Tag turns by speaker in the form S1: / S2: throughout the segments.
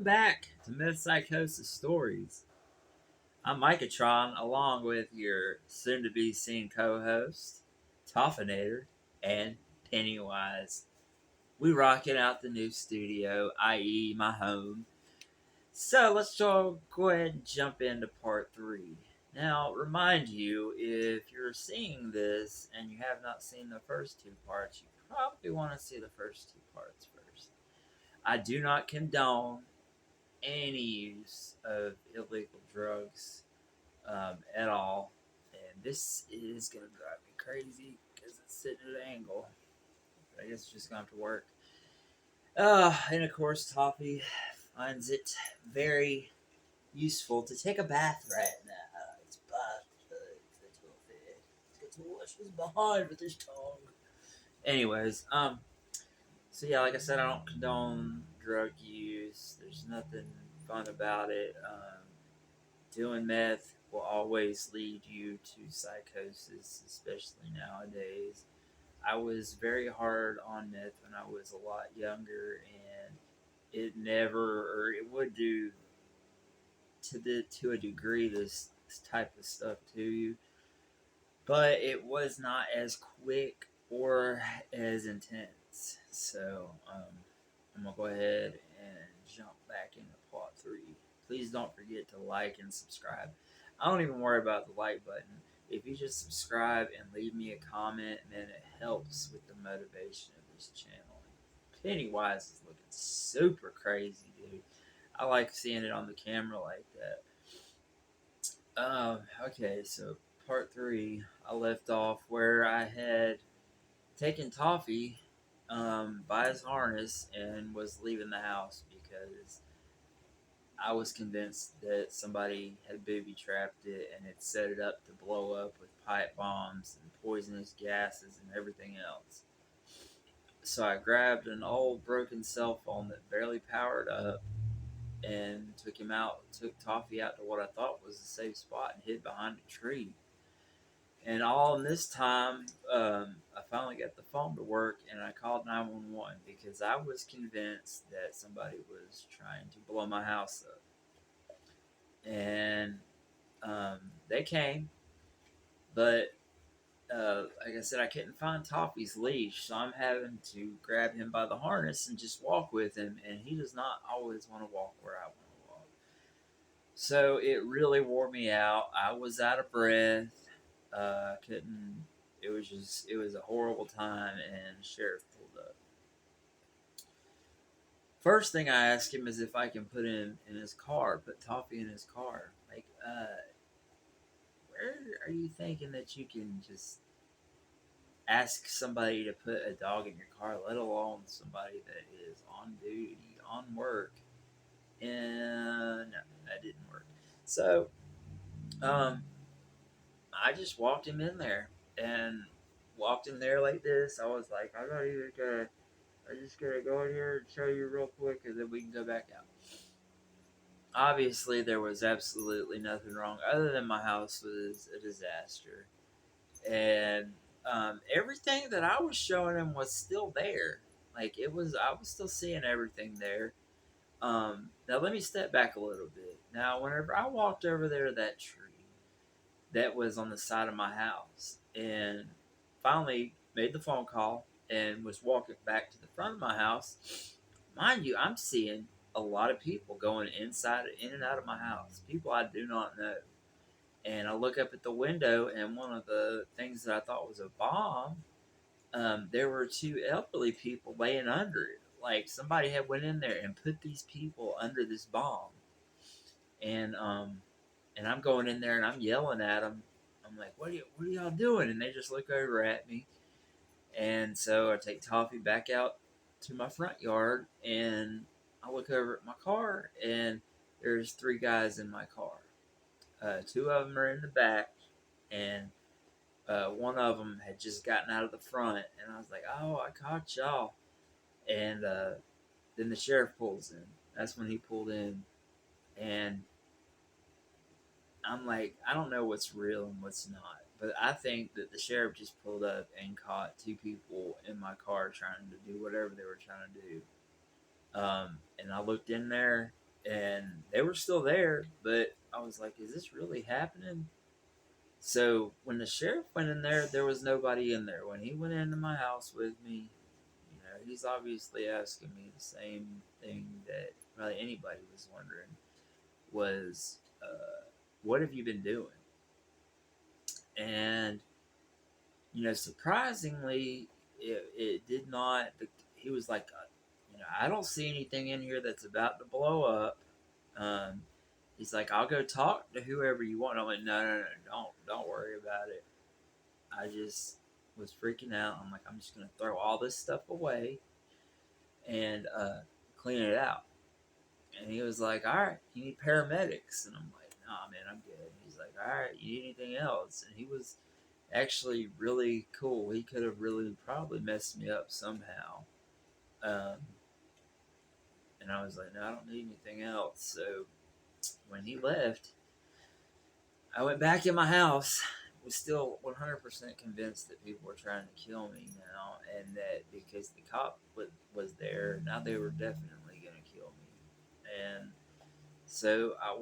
S1: Welcome back to Meth Psychosis Stories. I'm Micatron, along with your soon-to-be seen co-host, Toffinator, and Pennywise. We rocking out the new studio, i.e., my home. So go ahead and jump into part 3. Now, remind you, if you're seeing this and you have not seen the first two parts, you probably want to see the first two parts first. I do not condone any use of illegal drugs at all. And this is going to drive me crazy because it's sitting at an angle. I guess it's just going to have to work. And of course, Toffee finds it very useful to take a bath right now. It's bath for Toffee. He's got to wash his behind with his tongue. Anyways, so yeah, like I said, I don't condone drug use. There's nothing fun about it. Doing meth will always lead you to psychosis, especially nowadays. I was very hard on meth when I was a lot younger, and it never, or it would do to a degree this type of stuff to you, but it was not as quick or as intense. So I'm gonna go ahead and jump back into part 3. Please don't forget to like and subscribe. I don't even worry about the like button. If you just subscribe and leave me a comment, then it helps with the motivation of this channel. Pennywise is looking super crazy, dude. I like seeing it on the camera like that. Okay, so part 3, I left off where I had taken Toffee by his harness and was leaving the house because I was convinced that somebody had booby trapped it and had set it up to blow up with pipe bombs and poisonous gases and everything else. So I grabbed an old broken cell phone that barely powered up and took Toffee out to what I thought was a safe spot and hid behind a tree. And all in this time, I finally got the phone to work and I called 911 because I was convinced that somebody was trying to blow my house up. And they came, but like I said, I couldn't find Toffee's leash, so I'm having to grab him by the harness and just walk with him. And he does not always want to walk where I want to walk. So it really wore me out. I was out of breath. Couldn't. It was a horrible time, and the sheriff pulled up. First thing I asked him is if I can put him in his car, put Toffee in his car. Like, where are you thinking that you can just ask somebody to put a dog in your car, let alone somebody that is on duty, on work? And no, that didn't work. So, um, I just walked him in there and walked in there like this. I was like, I just gotta go in here and show you real quick, and then we can go back out. Obviously, there was absolutely nothing wrong, other than my house was a disaster, and everything that I was showing him was still there. Like I was still seeing everything there. Now let me step back a little bit. Now, whenever I walked over there to that tree that was on the side of my house, and finally made the phone call and was walking back to the front of my house. Mind you, I'm seeing a lot of people going in and out of my house, people I do not know. And I look up at the window, and one of the things that I thought was a bomb, there were two elderly people laying under it. Like somebody had went in there and put these people under this bomb, and I'm going in there and I'm yelling at them. I'm like, what are y'all doing? And they just look over at me. And so I take Toffee back out to my front yard and I look over at my car and there's three guys in my car. Two of them are in the back and one of them had just gotten out of the front. And I was like, oh, I caught y'all. And then the sheriff pulls in. That's when he pulled in. And I'm like, I don't know what's real and what's not. But I think that the sheriff just pulled up and caught two people in my car trying to do whatever they were trying to do. And I looked in there, and they were still there, but I was like, is this really happening? So when the sheriff went in there, there was nobody in there. When he went into my house with me, he's obviously asking me the same thing that probably anybody was wondering was, what have you been doing? And, surprisingly, it did not. He was like, I don't see anything in here that's about to blow up. Um, he's like, I'll go talk to whoever you want. I'm like, no, no, no, don't worry about it. I just was freaking out. I'm like, I'm just gonna throw all this stuff away and clean it out. And he was like, all right, you need paramedics. And I'm like, nah, man, I'm good. He's like, all right, you need anything else? And he was actually really cool. He could have really probably messed me up somehow. Um, and I was like, no, I don't need anything else. So when he left, I went back in my house. Was still 100% convinced that people were trying to kill me now, and that because the cop was there, now they were definitely going to kill me. And so I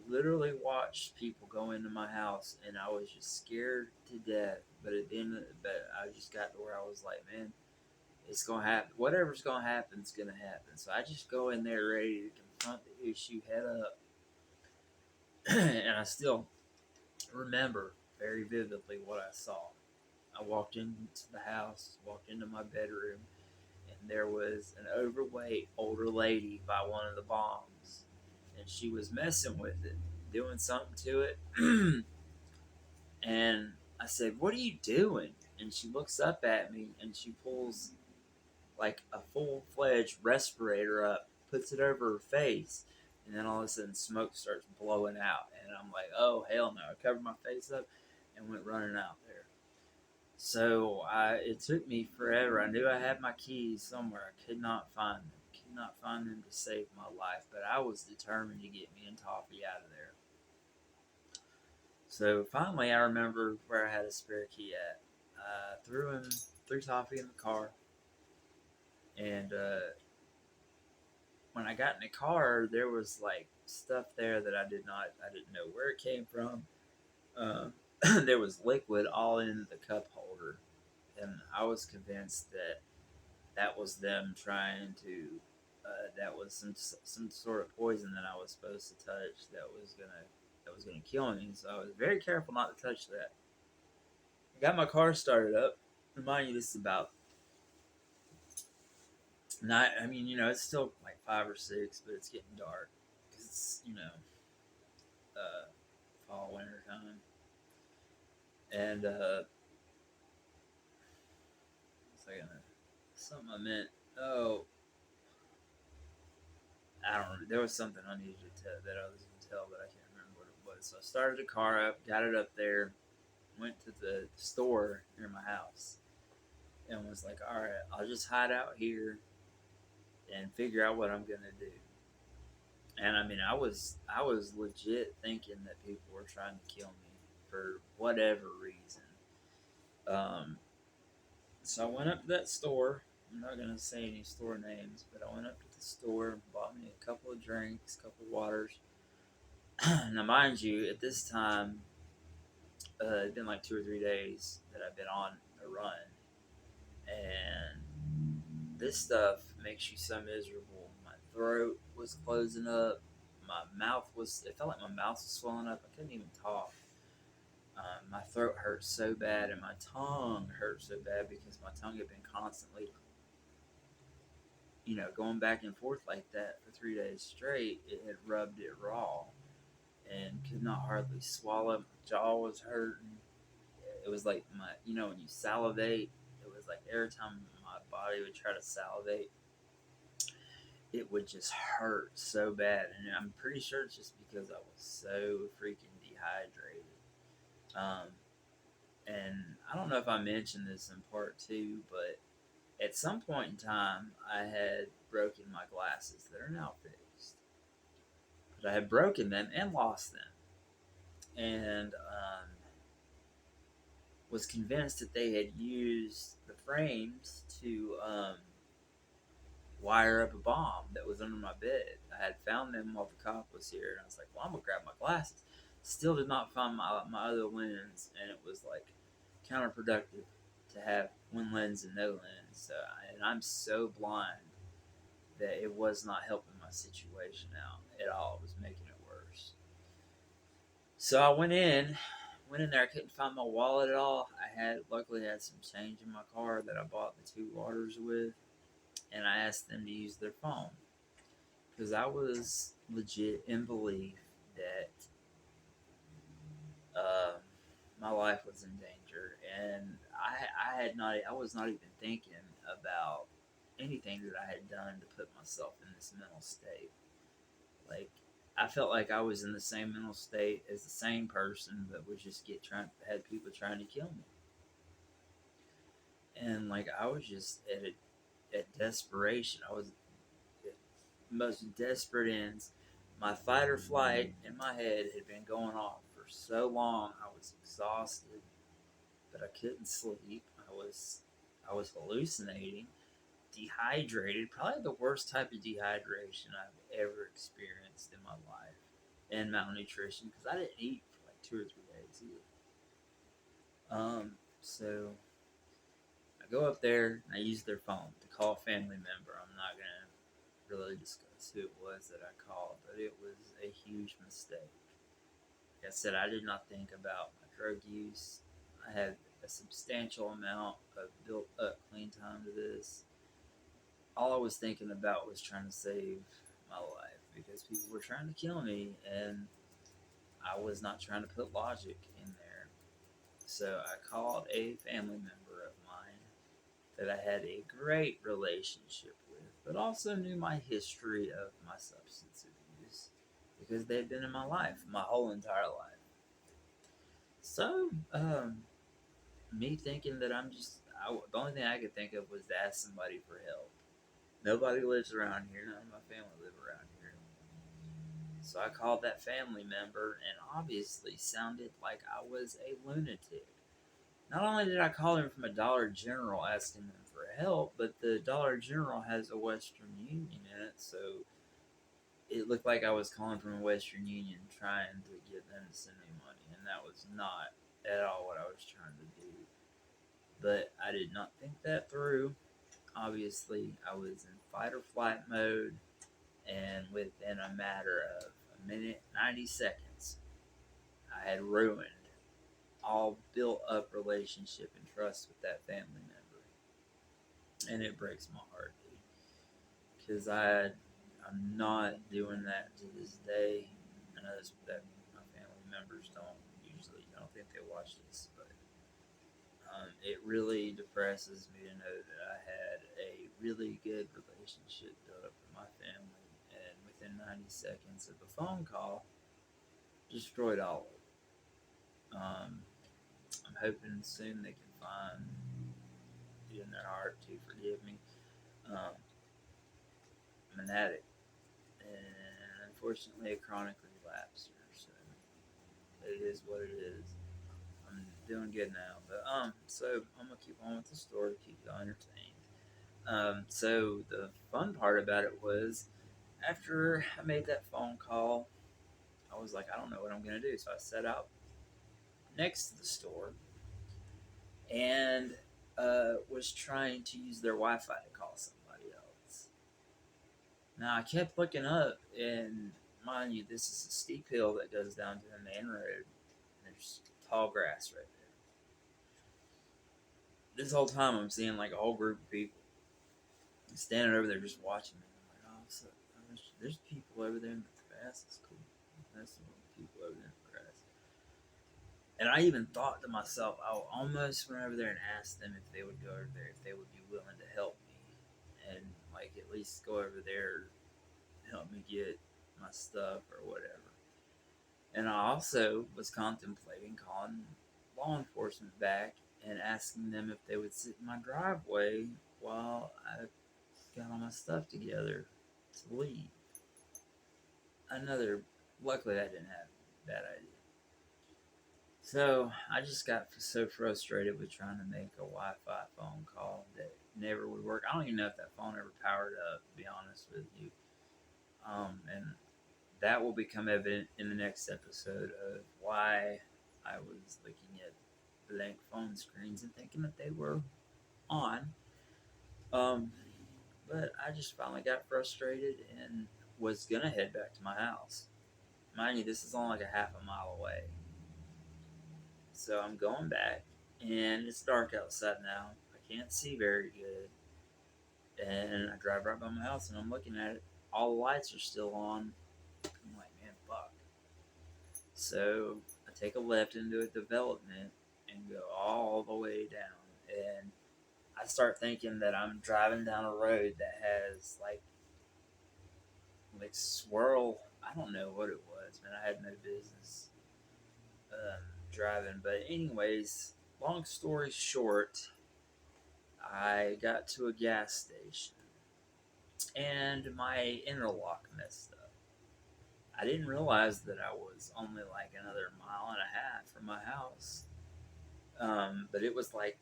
S1: literally watched people go into my house, and I was just scared to death. But I just got to where I was like, man, it's gonna happen. Whatever's gonna happen is gonna happen. So I just go in there ready to confront the issue head up, and I still remember very vividly what I saw. I walked into the house, walked into my bedroom, and there was an overweight older lady by one of the bombs, and she was messing with it, doing something to it. And I said, "What are you doing?" And she looks up at me and she pulls like a full fledged respirator up, puts it over her face, and then all of a sudden smoke starts blowing out. And I'm like, oh hell no. I covered my face up and went running out there. So it took me forever. I knew I had my keys somewhere. I could not find them. Could not find them to save my life. But I was determined to get me and Toffee out of there. So finally, I remember where I had a spare key at. I threw Toffee in the car, and when I got in the car, there was like stuff there that I didn't know where it came from. There was liquid all in the cup holder, and I was convinced that that was them trying to. That was some sort of poison that I was supposed to touch that was gonna kill me. So I was very careful not to touch that. I got my car started up. Remind you, this is about not. I mean, it's still like 5 or 6, but it's getting dark because it's fall winter time, and second, something I meant. Oh, I don't remember. There was something I needed to tell that I was going to tell, but I can't remember what it was. So I started the car up, got it up there, went to the store near my house, and was like, all right, I'll just hide out here and figure out what I'm gonna do. And I mean, I was legit thinking that people were trying to kill me for whatever reason. Um, so I went up to that store. I'm not gonna say any store names, but I went up to the store, bought me a couple of drinks, a couple of waters. Now, mind you, at this time, it's been like 2 or 3 days that I've been on a run, and this stuff makes you so miserable. My throat was closing up. My mouth was. It felt like my mouth was swelling up. I couldn't even talk. My throat hurt so bad, and my tongue hurt so bad because my tongue had been constantly, going back and forth like that for 3 days straight. It had rubbed it raw, and could not hardly swallow. My jaw was hurting. It was like when you salivate, it was like every time my body would try to salivate, it would just hurt so bad. And I'm pretty sure it's just because I was so freaking dehydrated. Um, and I don't know if I mentioned this in part 2, but at some point in time, I had broken my glasses that are now fixed. But I had broken them and lost them. And was convinced that they had used the frames to wire up a bomb that was under my bed. I had found them while the cop was here, and I was like, well, I'm gonna grab my glasses. Still did not find my other lens, and it was like counterproductive to have one lens and no lens. And I'm so blind that it was not helping my situation out at all. It was making it worse. So I went in there. I couldn't find my wallet at all. Luckily had some change in my car that I bought the 2 waters with, and I asked them to use their phone because I was legit in belief that um, my life was in danger, and I was not even thinking about anything that I had done to put myself in this mental state. Like, I felt like I was in the same mental state as the sane person, but was just had people trying to kill me, and like I was just at desperation. I was at the most desperate ends. My fight or flight in my head had been going off for so long. I was exhausted, but I couldn't sleep. I was hallucinating, dehydrated, probably the worst type of dehydration I've ever experienced in my life, and malnutrition because I didn't eat for like 2 or 3 days either. So I go up there and I use their phone to call a family member. I'm not gonna really discuss who it was that I called, but it was a huge mistake. Like I said, I did not think about my drug use. I had a substantial amount of built up clean time to this. All I was thinking about was trying to save my life because people were trying to kill me, and I was not trying to put logic in there. So I called a family member of mine that I had a great relationship with, but also knew my history of my substance abuse because they'd been in my life my whole entire life. So, me thinking that the only thing I could think of was to ask somebody for help. Nobody lives around here. None of my family live around here. So I called that family member and obviously sounded like I was a lunatic. Not only did I call him from a Dollar General asking them for help, but the Dollar General has a Western Union in it, so it looked like I was calling from a Western Union trying to get them to send me money, and that was not at all what I was trying to do. But I did not think that through. Obviously, I was in fight or flight mode, and within a matter of a minute, 90 seconds, I had ruined all built up relationship and trust with that family member. And it breaks my heart, dude. Because I'm not doing that to this day. I know that my family members don't usually, I don't think they watch this, but it really depresses me to know that I had a really good relationship built up with my family, and within 90 seconds of a phone call, destroyed all of it. I'm hoping soon they can find it in their heart to forgive me. Um, I'm an addict, and unfortunately, a chronic relapser. So it is what it is. I'm doing good now, but so I'm gonna keep on with the story, keep you entertained. So the fun part about it was after I made that phone call, I was like, I don't know what I'm gonna do. So I set out next to the store and was trying to use their Wi-Fi to call somebody else. Now I kept looking up, and mind you, this is a steep hill that goes down to the main road. There's tall grass right there. This whole time I'm seeing like a whole group of people standing over there just watching me. I'm like, oh, so there's people over there in the grass. It's cool. That's the people over there in the grass. And I even thought to myself, I almost went over there and asked them if they would go over there, if they would be willing to help me, and like at least go over there, help me get my stuff or whatever. And I also was contemplating calling law enforcement back and asking them if they would sit in my driveway while I got all my stuff together to leave. Luckily that didn't happen. Bad idea. So I just got so frustrated with trying to make a Wi-Fi phone call that never would work. I don't even know if that phone ever powered up, to be honest with you. And that will become evident in the next episode of why I was looking at blank phone screens and thinking that they were on. Um, but I just finally got frustrated and was gonna head back to my house. Mind you, this is only like a half a mile away. So I'm going back, and it's dark outside now. I can't see very good. And I drive right by my house, and I'm looking at it. All the lights are still on. I'm like, man, fuck. So I take a left into a development and go all the way down. And I start thinking that I'm driving down a road that has like swirl. I don't know what it was, man. I had no business driving. But anyways, long story short, I got to a gas station and my interlock messed up. I didn't realize that I was only like another mile and a half from my house. But it was like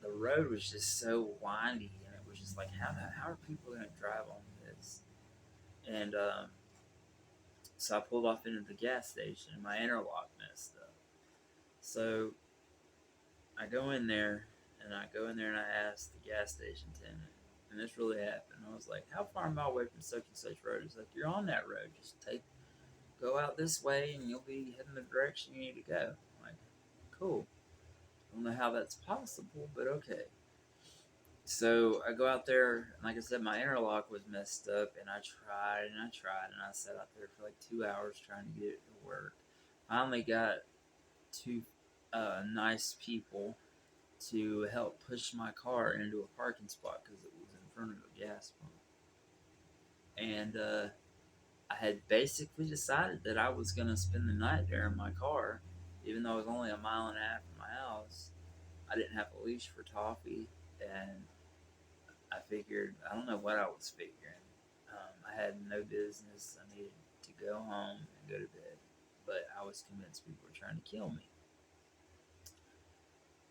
S1: the road was just so windy, and it was just like, how are people going to drive on this? And so I pulled off into the gas station, and my interlock messed up. So I go in there, and I asked the gas station attendant, and this really happened. I was like, "How far am I away from such and such road?" He's like, "You're on that road. Just go out this way, and you'll be heading the direction you need to go." I'm like, cool. I don't know how that's possible, but okay. So I go out there, and like I said, my interlock was messed up, and I tried and I tried, and I sat out there for like 2 hours trying to get it to work. Finally got two nice people to help push my car into a parking spot because it was in front of a gas pump. And I had basically decided that I was going to spend the night there in my car, even though it was only a mile and a half from my house. I didn't have a leash for Toffee, and I figured, I don't know what I was figuring. I had no business. I needed to go home and go to bed, but I was convinced people were trying to kill me.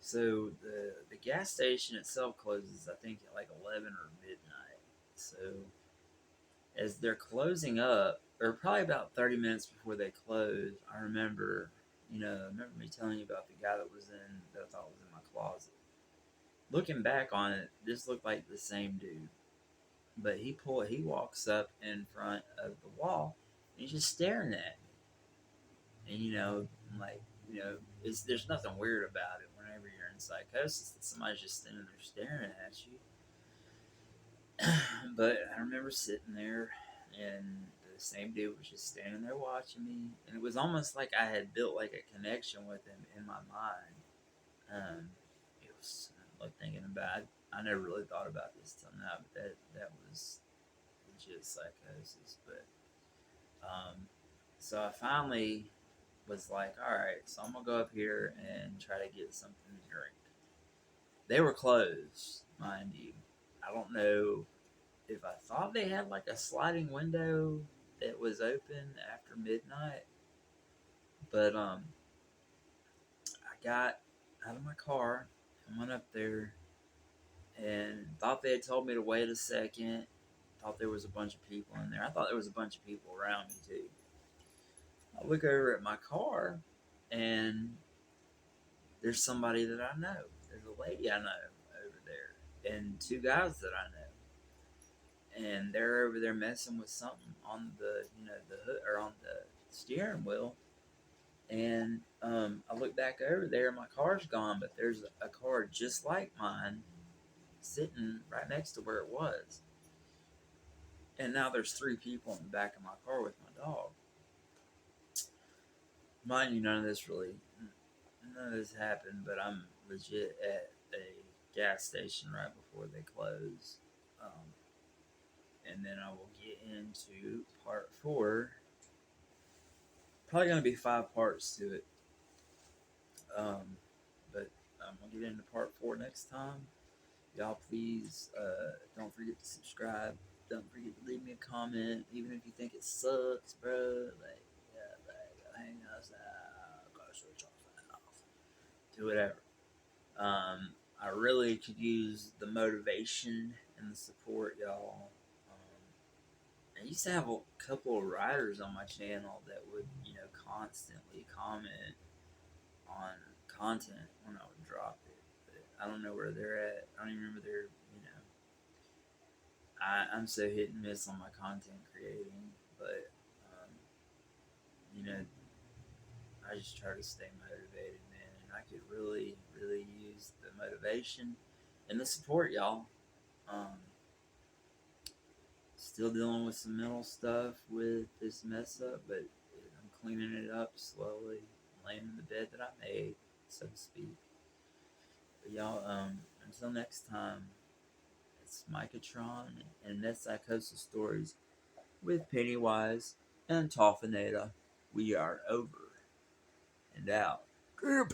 S1: So the gas station itself closes, I think, at like 11 or midnight. So as they're closing up, or probably about 30 minutes before they close, I remember me telling you about the guy that I thought was in my closet. Looking back on it, this looked like the same dude, but he walks up in front of the wall, and he's just staring at me. And I'm like, there's nothing weird about it. Whenever you're in psychosis, that somebody's just standing there staring at you. But I remember sitting there, and the same dude was just standing there watching me, and it was almost like I had built like a connection with him in my mind. It was like thinking about it. I never really thought about this till now, but that was legit psychosis. But so I finally was like, all right, so I'm gonna go up here and try to get something to drink. They were closed, mind you. I don't know if I thought they had like a sliding window that was open after midnight, but I got out of my car and went up there and thought they had told me to wait a second. Thought there was a bunch of people in there. I thought there was a bunch of people around me too. I look over at my car, and there's somebody that I know. There's a lady I know over there, and two guys that I know, and they're over there messing with something on the hood or on the steering wheel. And I look back over there, my car's gone, but there's a car just like mine sitting right next to where it was. And now there's three people in the back of my car with my dog. Mind you, none of this happened, but I'm legit at a gas station right before they close. Um, and then I will get into part 4. Probably going to be 5 parts to it. But I'm going to get into part 4 next time. Y'all please don't forget to subscribe. Don't forget to leave me a comment, even if you think it sucks, bro. Hang us out. Go switch off. Do whatever. I really could use the motivation and the support, y'all. I used to have a couple of writers on my channel that would, constantly comment on content when I would drop it. But I don't know where they're at. I don't even remember their, I'm so hit and miss on my content creating, but um, you know, I just try to stay motivated, man. And I could really, really use the motivation and the support, y'all. Um, Still dealing with some mental stuff with this mess up, but I'm cleaning it up slowly, laying in the bed that I made, so to speak. But y'all, until next time, it's Micatron and Meth Psychosis Stories with Pennywise and Toffinata. We are over and out.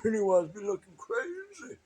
S1: Pennywise be looking crazy.